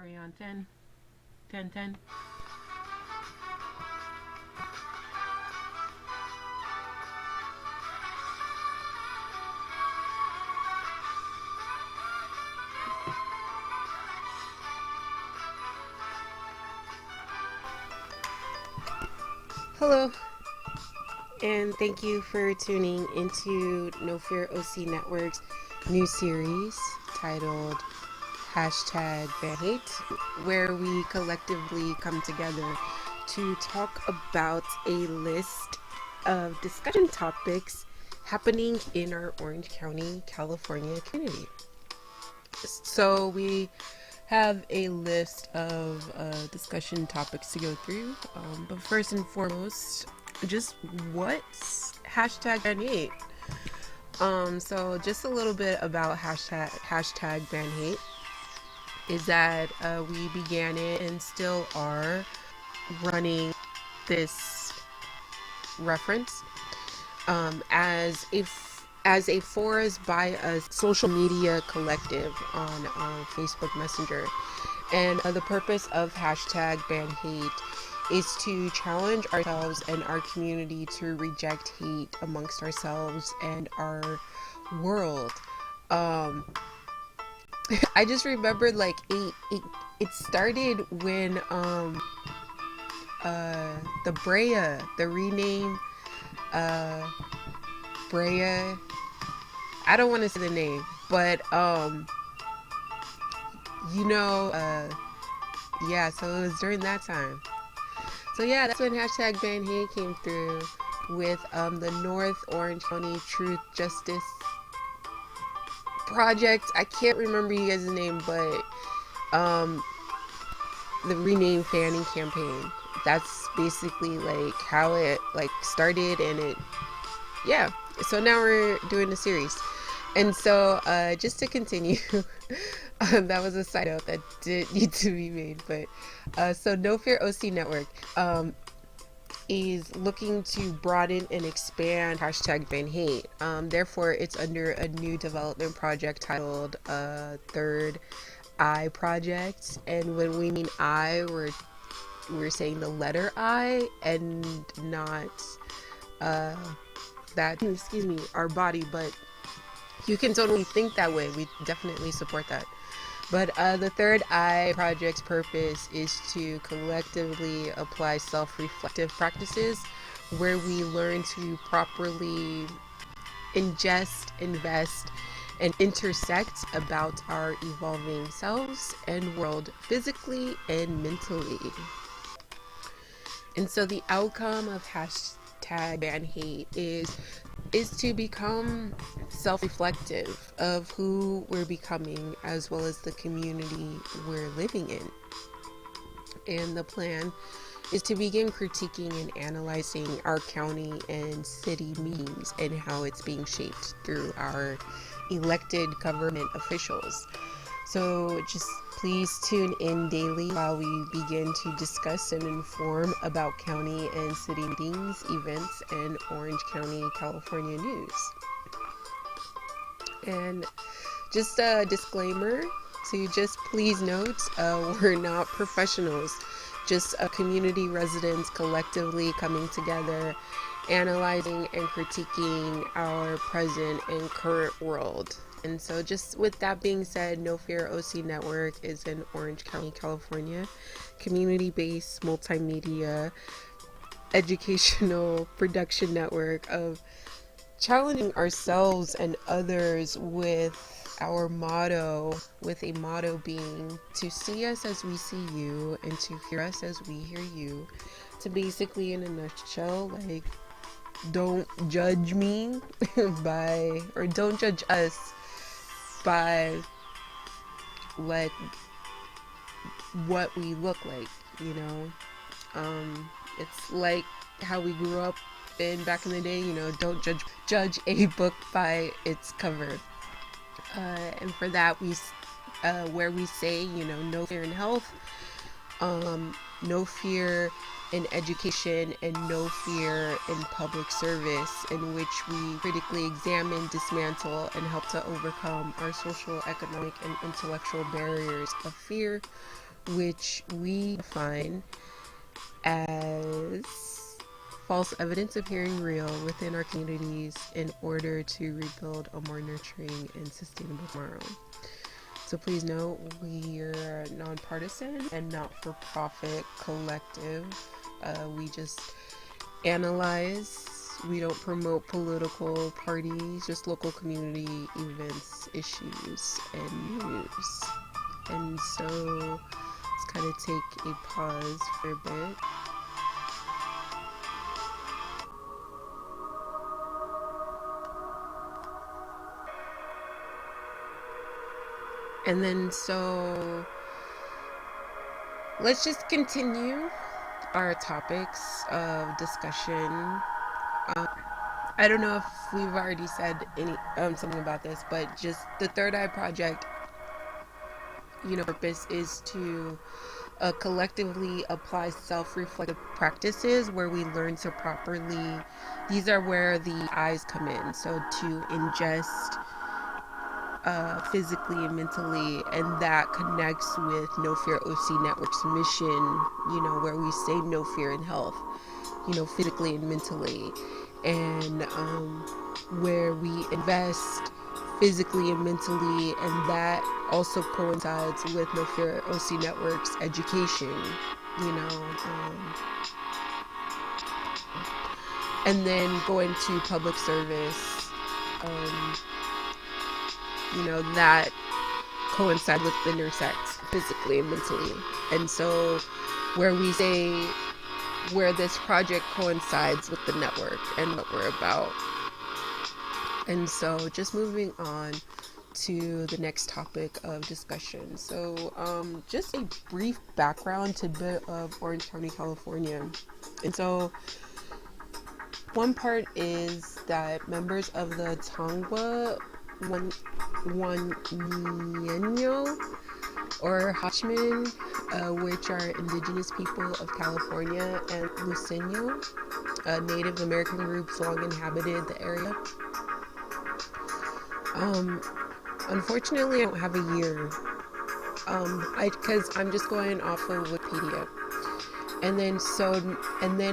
Are we on 10? 10, 10? Hello, and thank you for tuning into No Fear OC Network's new series titled #BanHate, where we collectively come together to talk about a list of discussion topics happening in our Orange County, California community. So we have a list of discussion topics to go through, but first and foremost, just what's #BanHate? So just a little bit about #BanHate is that we began it and still are running this reference as a for us by us social media collective on Facebook Messenger. And the purpose of #BanHate is to challenge ourselves and our community to reject hate amongst ourselves and our world. I just remembered like it started when the rename Brea, I don't want to say the name, but yeah, so it was during that time. So yeah, that's when #BanHate came through with the North Orange County Truth Justice Project. I can't remember you guys' name, but the Rename Fanning campaign. That's basically like how it like started, and it, yeah. So now we're doing the series. And so just to continue, that was a side note that did need to be made. But so No Fear OC Network is looking to broaden and expand #BanHate. Therefore, it's under a new development project titled Third Eye Project. And when we mean I, we're saying the letter I and not our body, but you can totally think that way. We definitely support that. But the Third Eye Project's purpose is to collectively apply self-reflective practices where we learn to properly ingest, invest, and intersect about our evolving selves and world physically and mentally. And so the outcome of #BanHate is to become self-reflective of who we're becoming as well as the community we're living in. And the plan is to begin critiquing and analyzing our county and city meetings and how it's being shaped through our elected government officials. So just please tune in daily while we begin to discuss and inform about county and city meetings, events, and Orange County, California news. And just a disclaimer to just please note, we're not professionals, just community residents collectively coming together, analyzing and critiquing our present and current world. And so just with that being said, No Fear OC Network is an Orange County, California, community-based multimedia educational production network of challenging ourselves and others with our motto, with a motto being to see us as we see you and to hear us as we hear you. To basically, in a nutshell, like, don't judge me don't judge us by like what we look like, you know. It's like how we grew up in back in the day, you know, don't judge a book by its cover. And for that where we say, you know, no fear in health, no fear in education, and no fear in public service, in which we critically examine, dismantle, and help to overcome our social, economic, and intellectual barriers of fear, which we define as false evidence appearing real within our communities in order to rebuild a more nurturing and sustainable tomorrow. So please note, we're nonpartisan and not-for-profit collective. We just analyze. We don't promote political parties, just local community events, issues, and news. And so let's kind of take a pause for a bit. And then so let's just continue our topics of discussion. I don't know if we've already said something about this, but just the Third Eye Project, purpose is to collectively apply self-reflective practices where we learn to properly, these are where the eyes come in, so to ingest physically and mentally, and that connects with No Fear OC Network's mission, where we say no fear in health, physically and mentally, and where we invest physically and mentally, and that also coincides with No Fear OC Network's education, and then going to public service, that coincide with the intersect physically and mentally. And so where we say where this project coincides with the network and what we're about. And so just moving on to the next topic of discussion. So just a brief background tidbit of Orange County, California. And so one part is that members of the Tongva Guanyeño or Hachmen, which are indigenous people of California, and Luceño, Native American groups long inhabited the area. Unfortunately, I don't have a year, because I'm just going off of Wikipedia. And then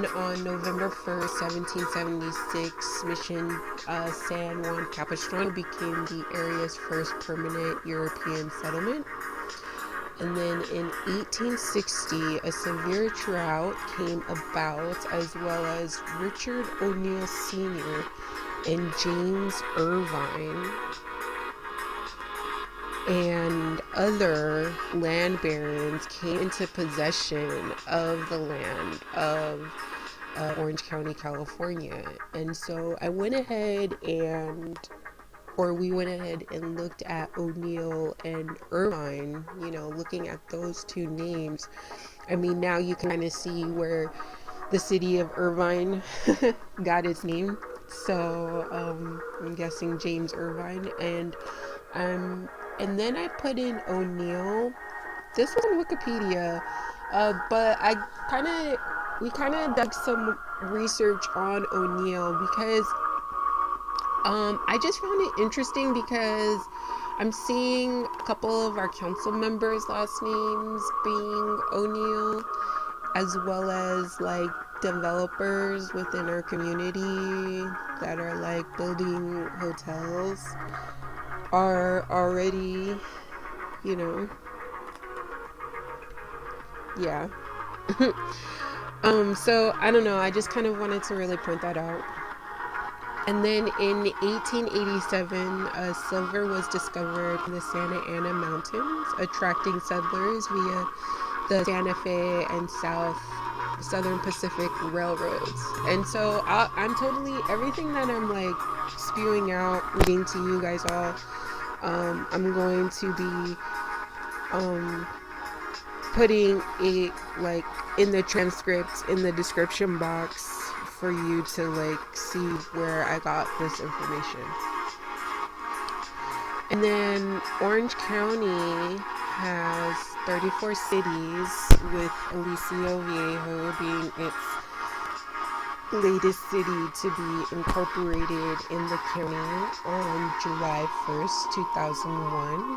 on November 1st, 1776, Mission San Juan Capistrano became the area's first permanent European settlement. And then in 1860, a severe drought came about, as well as Richard O'Neill Sr. and James Irvine and other land barons came into possession of the land of Orange County, California. And so we went ahead and looked at O'Neill and Irvine, looking at those two names. I mean, now you can kind of see where the city of Irvine got its name. So I'm guessing James Irvine. And then I put in O'Neill. This was on Wikipedia, but we kind of dug some research on O'Neill because I just found it interesting because I'm seeing a couple of our council members' last names being O'Neill, as well as like developers within our community that are like building hotels are already, yeah. So I don't know, I just kind of wanted to really point that out. And then in 1887, silver was discovered in the Santa Ana Mountains, attracting settlers via the Santa Fe and Southern Pacific railroads. And so I'm totally, everything that I'm like spewing out, reading to you guys all, I'm going to be putting it like in the transcript, in the description box for you to like see where I got this information. And then Orange County has 34 cities, with Aliso Viejo being its latest city to be incorporated in the county on July 1st, 2001.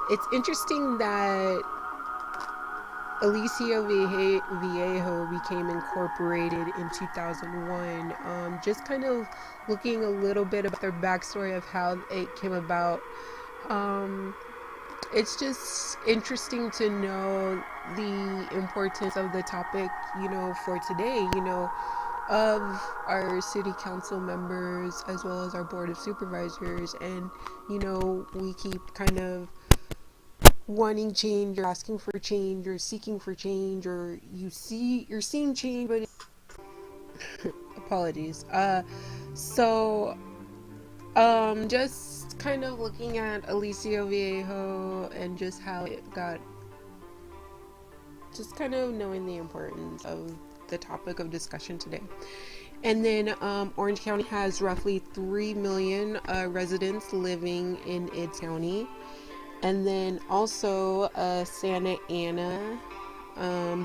It's interesting that Aliso Viejo became incorporated in 2001. Just kind of looking a little bit about their backstory of how it came about. Um, it's just interesting to know the importance of the topic, for today, of our city council members as well as our board of supervisors. And, we keep kind of wanting change or asking for change or seeking for change, or you're seeing change, but apologies. So just kind of looking at Aliso Viejo and just how it got, just kind of knowing the importance of the topic of discussion today. And then Orange County has roughly 3 million residents living in its county. And then also Santa Ana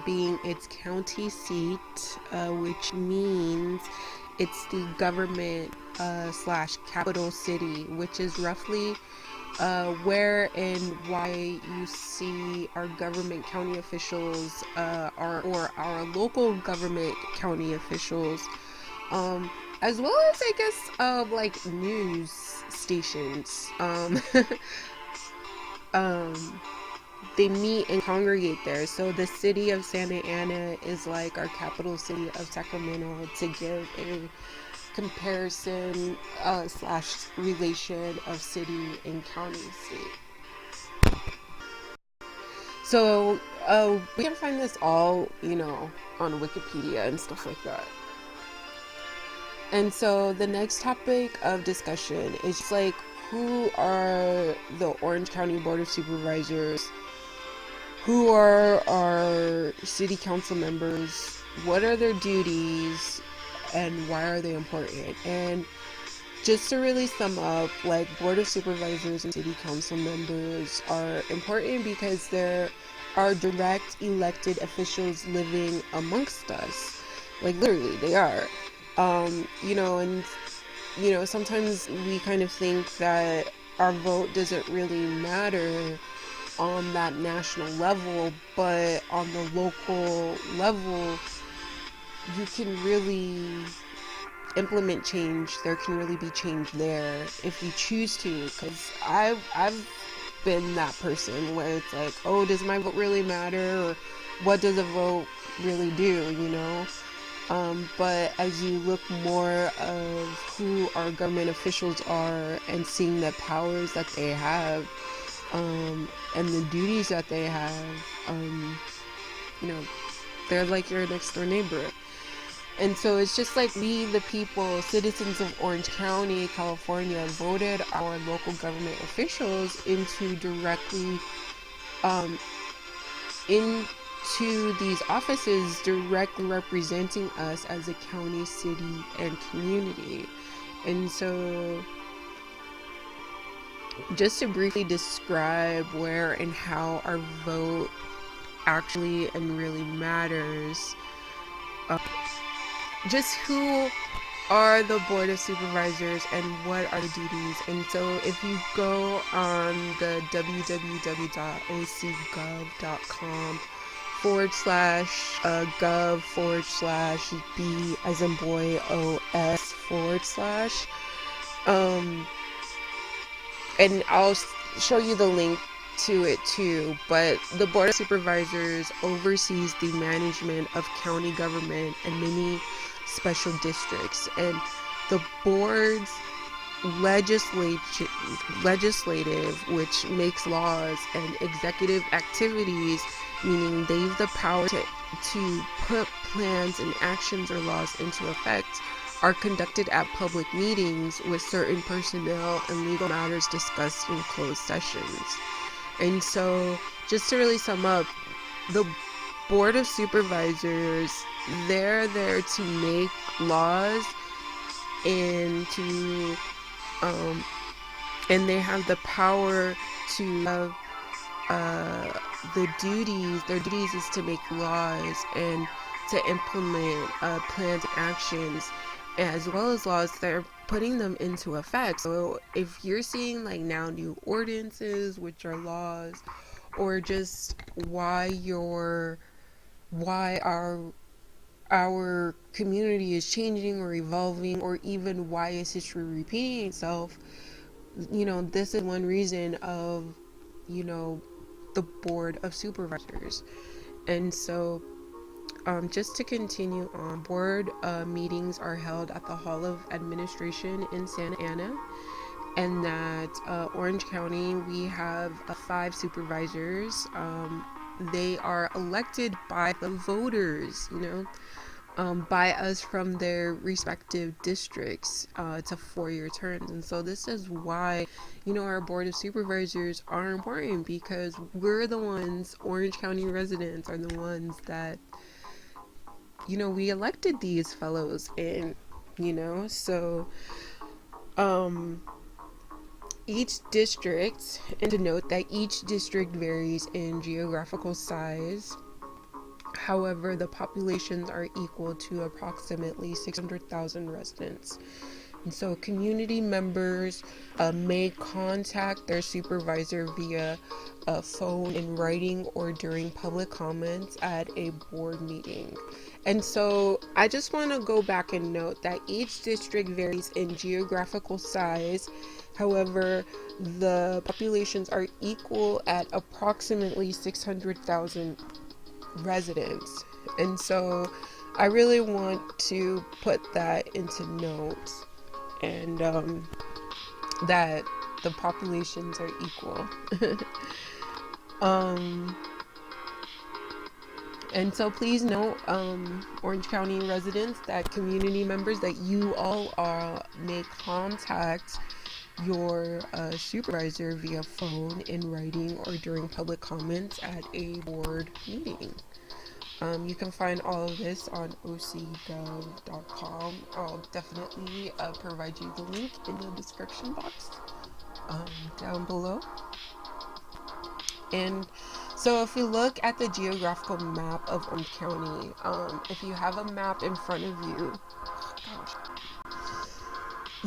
being its county seat, which means it's the government / capital city, which is roughly where and why you see our government county officials or our local government county officials, as well as I guess like news stations. They meet and congregate there. So the city of Santa Ana is like our capital city of Sacramento, to give a comparison / relation of city and county seat. So we can find this all, on Wikipedia and stuff like that. And so the next topic of discussion is just like, who are the Orange County Board of Supervisors? Who are our city council members? What are their duties? And why are they important? And just to really sum up, like, Board of Supervisors and city council members are important because there are direct elected officials living amongst us. Like, literally, they are. And sometimes we kind of think that our vote doesn't really matter on that national level, but on the local level, you can really implement change. There can really be change there if you choose to, because I've been that person where it's like, oh, does my vote really matter, or what does a vote really do, but as you look more of who our government officials are and seeing the powers that they have, and the duties that they have, they're like your next door neighbor. And so it's just like we, the people, citizens of Orange County, California, voted our local government officials into directly into these offices, directly representing us as a county, city, and community. And so just to briefly describe where and how our vote actually and really matters, just who are the Board of Supervisors and what are the duties. And so if you go on the www.ocgov.com /gov/B as in boy OS / and I'll show you the link to it too, but the Board of Supervisors oversees the management of county government and many special districts, and the board's legislative, which makes laws, and executive activities, meaning they have the power to put plans and actions or laws into effect, are conducted at public meetings with certain personnel and legal matters discussed in closed sessions. And so, just to really sum up, the Board of Supervisors, they're there to make laws and to and they have the power to have their duties is to make laws and to implement plans and actions, as well as laws that are putting them into effect. So if you're seeing like now new ordinances, which are laws, or just why our community is changing or evolving, or even why is history repeating itself, this is one reason of, the Board of Supervisors. And so just to continue on, board meetings are held at the Hall of Administration in Santa Ana, and that Orange County, we have 5 supervisors. They are elected by the voters, by us from their respective districts to 4-year terms. And so this is why, our Board of Supervisors are important, because we're the ones, Orange County residents are the ones that, we elected these fellows in, so each district, and to note that each district varies in geographical size. However, the populations are equal to approximately 600,000 residents. And so community members may contact their supervisor via phone, in writing, or during public comments at a board meeting. And so I just want to go back and note that each district varies in geographical size. However, the populations are equal at approximately 600,000 residents. And so I really want to put that into note, and that the populations are equal. And so please note, Orange County residents, that community members, that you all may contact your supervisor via phone, in writing, or during public comments at a board meeting. You can find all of this on ocgov.com. I'll definitely provide you the link in the description box down below. And so if you look at the geographical map of Orange County, if you have a map in front of you,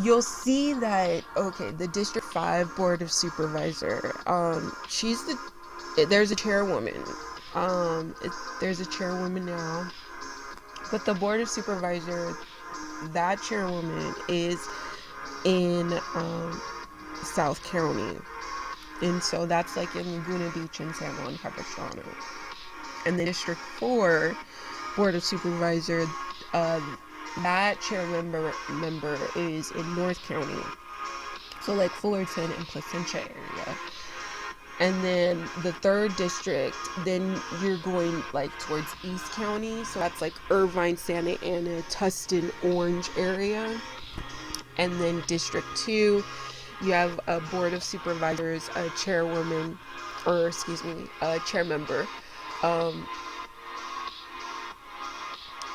you'll see that, the District 5 Board of Supervisor, there's a chairwoman. There's a chairwoman now, but the Board of Supervisor, that chairwoman is in South County, and so that's like in Laguna Beach and San Juan Capistrano. And the District 4 Board of Supervisor, that chair member is in North County, so like Fullerton and Placentia area. And then the 3rd district, then you're going like towards East County, so that's like Irvine, Santa Ana, Tustin, Orange area. And then District 2, you have a Board of Supervisors, a chairwoman, a chair member,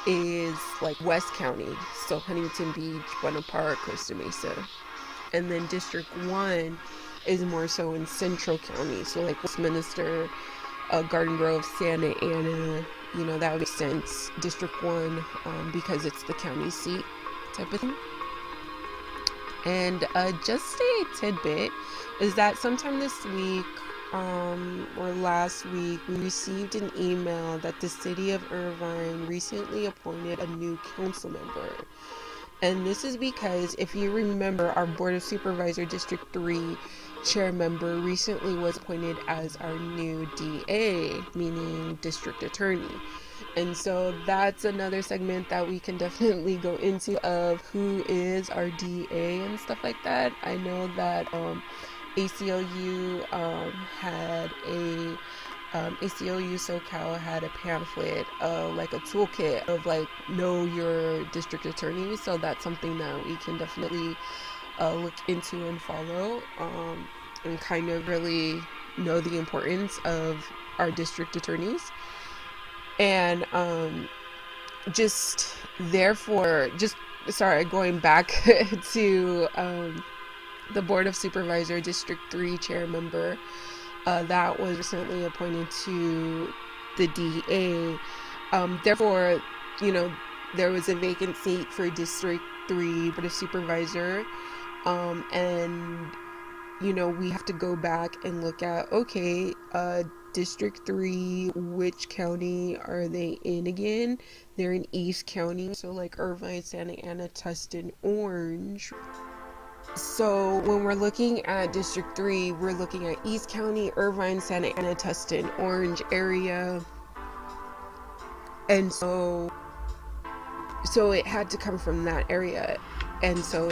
is like West County, so Huntington Beach, Buena Park, Costa Mesa. And then District 1 is more so in Central County, so like Westminster, Garden Grove, Santa Ana, that would make sense. District 1, because it's the county seat type of thing. And just a tidbit is that sometime this week, or last week, we received an email that the city of Irvine recently appointed a new council member. And this is because, if you remember, our Board of Supervisor District 3 chair member recently was appointed as our new DA, meaning district attorney. And so that's another segment that we can definitely go into, of who is our DA and stuff like that. I know that ACLU had a ACLU SoCal had a pamphlet, like a toolkit of like know your district attorney. So that's something that we can definitely look into and follow, and kind of really know the importance of our district attorneys. And going back to the Board of Supervisor District 3 chair member that was recently appointed to the DA. Therefore, there was a vacant seat for District 3 Board of Supervisor, and we have to go back and look at, okay, District 3, which county are they in again? They're in East County, so like Irvine, Santa Ana, Tustin, Orange. So when we're looking at District 3, we're looking at East County, Irvine, Santa Ana, Tustin, Orange area. And so it had to come from that area. And so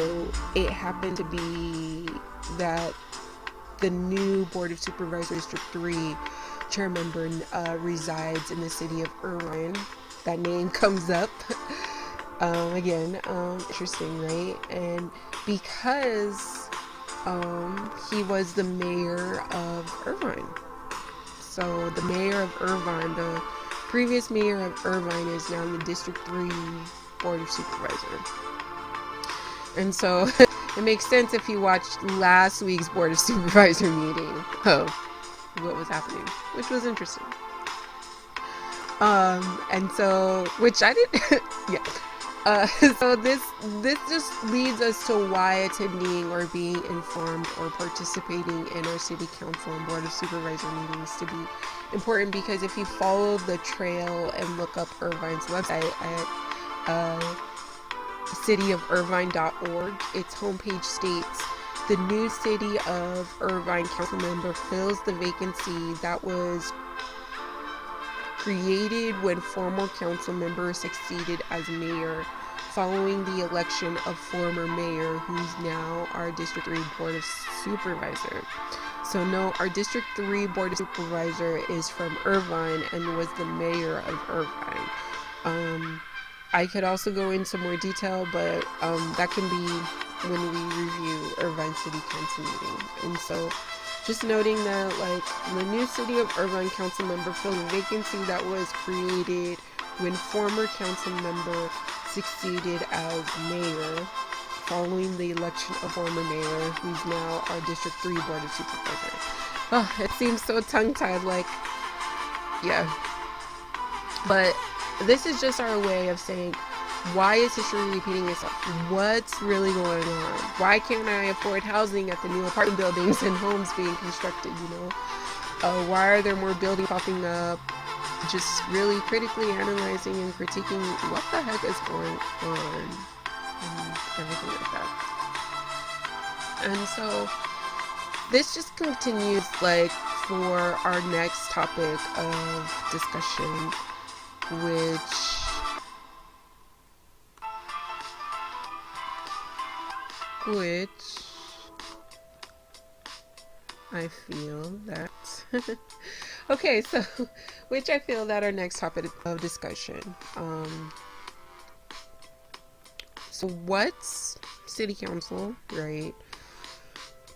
it happened to be that the new Board of Supervisors District 3 chair member resides in the city of Irvine. That name comes up again. Interesting, right? And because he was the mayor of Irvine. So the mayor of Irvine, the previous mayor of Irvine, is now the District 3 Board of Supervisor. And so it makes sense if you watched last week's Board of Supervisor meeting. What was happening, which was interesting. And so, which I did, yeah. So this just leads us to why attending or being informed or participating in our city council and board of supervisor meetings to be important, because if you follow the trail and look up Irvine's website at cityofirvine.org, its homepage states, the new City of Irvine council member fills the vacancy that was created when former council member succeeded as mayor following the election of former mayor, who's now our District 3 Board of Supervisor. So no, our District 3 Board of Supervisor is from Irvine and was the mayor of Irvine. I could also go into more detail, but that can be when we review Irvine City Council meeting. And so just noting that, like, the new City of Irvine council member filled a vacancy that was created when former council member succeeded as mayor following the election of former mayor, who's now our District 3 Board of Supervisors. Oh, it seems so tongue-tied, like, yeah. But this is just our way of saying, why is history repeating itself? What's really going on? Why can't I afford housing at the new apartment buildings and homes being constructed, why are there more buildings popping up? Just really critically analyzing and critiquing what the heck is going on and everything like that. And so this just continues, like, for our next topic of discussion, which I feel that okay, so which I feel that our next topic of discussion. So what's city council, right?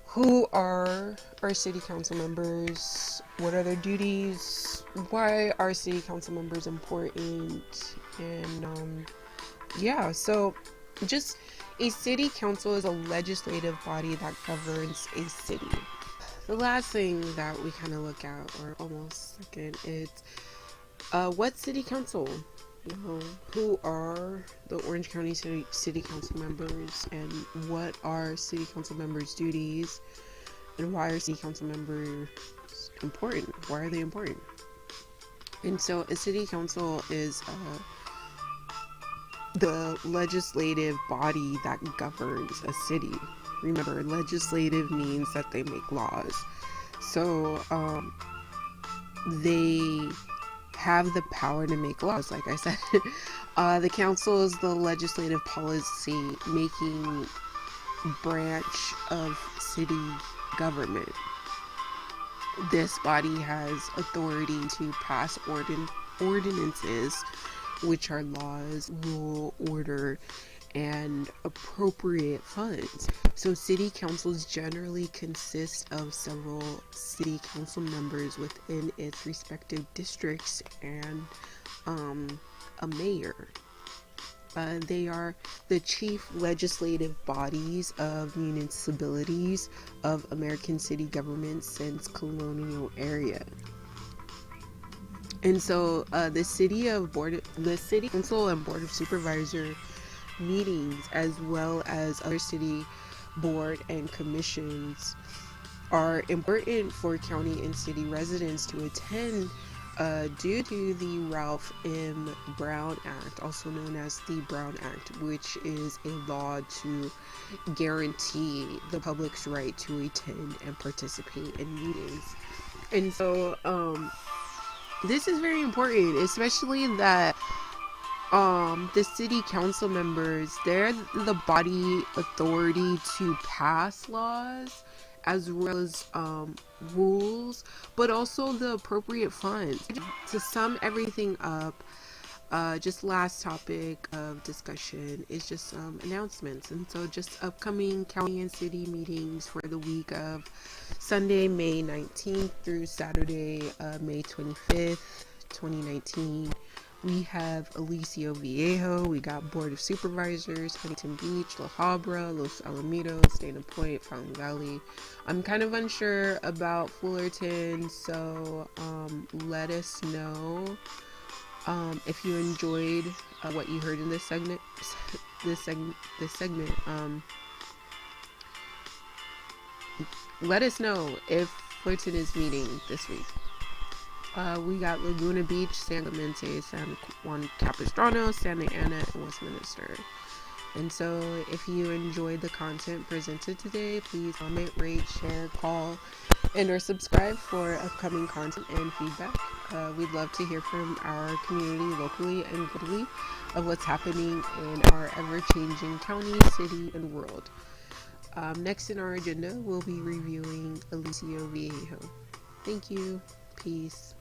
Who are our city council members? What are their duties? Why are city council members important? And yeah, so just a city council is a legislative body that governs a city. The last thing that we kind of look at, or almost second, is what city council? Who are the Orange County City Council members, and what are city council members' duties, and why are city council members important? Why are they important? And so a city council is the legislative body that governs a city. Remember, legislative means that they make laws. So they have the power to make laws, like I said. The council is the legislative policy making branch of city government. This body has authority to pass ordinances, which are laws, rule, order, and appropriate funds. So city councils generally consist of several city council members within its respective districts and a mayor. They are the chief legislative bodies of municipalities of American city government since colonial era. And so the city council and board of supervisor meetings, as well as other city board and commissions, are important for county and city residents to attend due to the Ralph M. Brown Act, also known as the Brown Act, which is a law to guarantee the public's right to attend and participate in meetings. And so this is very important, especially that the city council members, they're the body authority to pass laws as well as rules, but also the appropriate funds. To sum everything up, just last topic of discussion is just some announcements. And so just upcoming county and city meetings for the week of Sunday, May 19th through Saturday, May 25th, 2019. We have Aliso Viejo, we got Board of Supervisors, Huntington Beach, La Habra, Los Alamitos, Dana Point, Fountain Valley. I'm kind of unsure about Fullerton, so let us know if you enjoyed what you heard in this segment. Let us know if Fullerton is meeting this week. We got Laguna Beach, San Clemente, San Juan Capistrano, Santa Ana, and Westminster. And so if you enjoyed the content presented today, please comment, rate, share, call, and or subscribe for upcoming content and feedback. We'd love to hear from our community locally and globally of what's happening in our ever-changing county, city, and world. Next in our agenda, we'll be reviewing Aliso Viejo. Thank you. Peace.